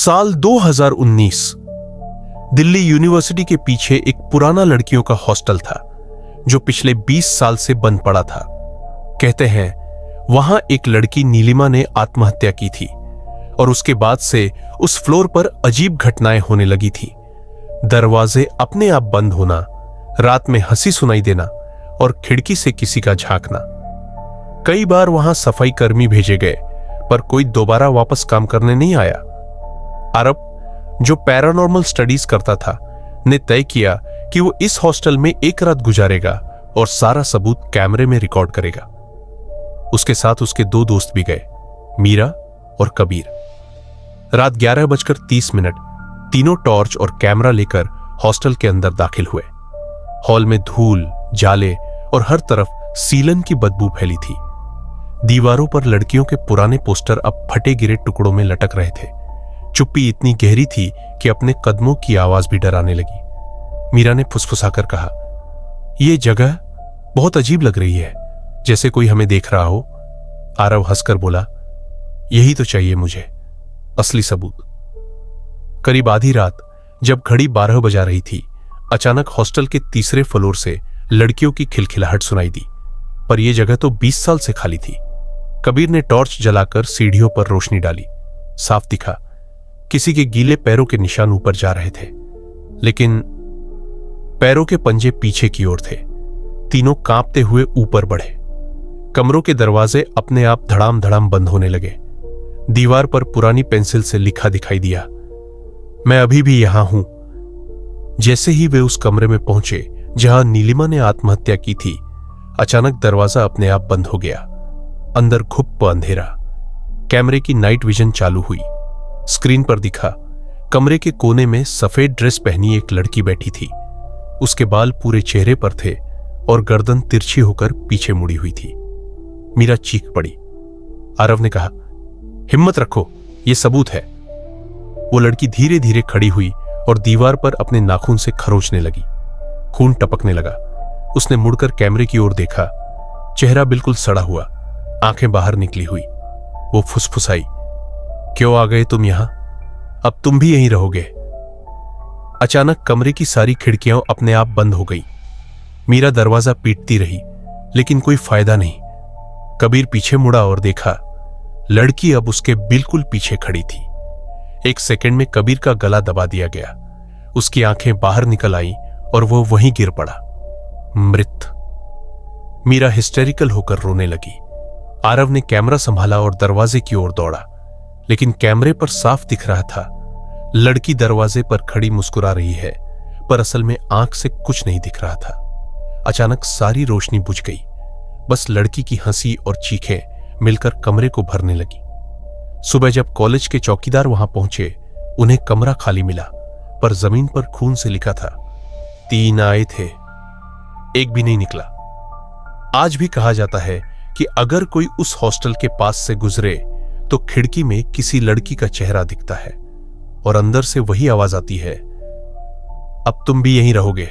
साल 2019। दिल्ली यूनिवर्सिटी के पीछे एक पुराना लड़कियों का हॉस्टल था जो पिछले 20 साल से बंद पड़ा था। कहते हैं वहां एक लड़की नीलिमा ने आत्महत्या की थी और उसके बाद से उस फ्लोर पर अजीब घटनाएं होने लगी थी। दरवाजे अपने आप बंद होना, रात में हंसी सुनाई देना और खिड़की से किसी का झांकना। कई बार वहां सफाई कर्मी भेजे गए पर कोई दोबारा वापस काम करने नहीं आया। आरव, जो पैरानॉर्मल स्टडीज करता था, ने तय किया कि वो इस हॉस्टल में एक रात गुजारेगा और सारा सबूत कैमरे में रिकॉर्ड करेगा। उसके साथ उसके 2 दोस्त भी गए, मीरा और कबीर। रात 11:30 तीनों टॉर्च और कैमरा लेकर हॉस्टल के अंदर दाखिल हुए। हॉल में धूल, जाले और हर तरफ सीलन की बदबू फैली थी। दीवारों पर लड़कियों के पुराने पोस्टर अब फटे गिरे टुकड़ों में लटक रहे थे। चुप्पी इतनी गहरी थी कि अपने कदमों की आवाज भी डराने लगी। मीरा ने फुसफुसाकर कहा, यह जगह बहुत अजीब लग रही है, जैसे कोई हमें देख रहा हो। आरव हंसकर बोला, यही तो चाहिए मुझे, असली सबूत। करीब आधी रात जब घड़ी 12 बजा रही थी, अचानक हॉस्टल के तीसरे फ्लोर से लड़कियों की खिलखिलाहट सुनाई दी। पर यह जगह तो 20 साल से खाली थी। कबीर ने टॉर्च जलाकर सीढ़ियों पर रोशनी डाली। साफ दिखा किसी के गीले पैरों के निशान ऊपर जा रहे थे, लेकिन पैरों के पंजे पीछे की ओर थे। तीनों कांपते हुए ऊपर बढ़े। कमरों के दरवाजे अपने आप धड़ाम धड़ाम बंद होने लगे। दीवार पर पुरानी पेंसिल से लिखा दिखाई दिया, मैं अभी भी यहां हूं। जैसे ही वे उस कमरे में पहुंचे जहां नीलिमा ने आत्महत्या की थी, अचानक दरवाजा अपने आप बंद हो गया। अंदर घुप्प अंधेरा। कैमरे की नाइट विजन चालू हुई। स्क्रीन पर दिखा, कमरे के कोने में सफेद ड्रेस पहनी एक लड़की बैठी थी। उसके बाल पूरे चेहरे पर थे और गर्दन तिरछी होकर पीछे मुड़ी हुई थी। मीरा चीख पड़ी। आरव ने कहा, हिम्मत रखो, यह सबूत है। वो लड़की धीरे धीरे खड़ी हुई और दीवार पर अपने नाखून से खरोचने लगी। खून टपकने लगा। उसने मुड़कर कैमरे की ओर देखा। चेहरा बिल्कुल सड़ा हुआ, आंखें बाहर निकली हुई। वो फुसफुसाई, क्यों आ गए तुम यहां? अब तुम भी यहीं रहोगे। अचानक कमरे की सारी खिड़कियां अपने आप बंद हो गई। मीरा दरवाजा पीटती रही, लेकिन कोई फायदा नहीं। कबीर पीछे मुड़ा और देखा, लड़की अब उसके बिल्कुल पीछे खड़ी थी। एक सेकंड में कबीर का गला दबा दिया गया। उसकी आंखें बाहर निकल आई और वो वहीं गिर पड़ा, मृत। मीरा हिस्टेरिकल होकर रोने लगी। आरव ने कैमरा संभाला और दरवाजे की ओर दौड़ा, लेकिन कैमरे पर साफ दिख रहा था लड़की दरवाजे पर खड़ी मुस्कुरा रही है, पर असल में आंख से कुछ नहीं दिख रहा था। अचानक सारी रोशनी बुझ गई। बस लड़की की हंसी और चीखें मिलकर कमरे को भरने लगी। सुबह जब कॉलेज के चौकीदार वहां पहुंचे, उन्हें कमरा खाली मिला, पर जमीन पर खून से लिखा था, 3 आए थे, एक भी नहीं निकला। आज भी कहा जाता है कि अगर कोई उस हॉस्टल के पास से गुजरे तो खिड़की में किसी लड़की का चेहरा दिखता है और अंदर से वही आवाज आती है, अब तुम भी यहीं रहोगे।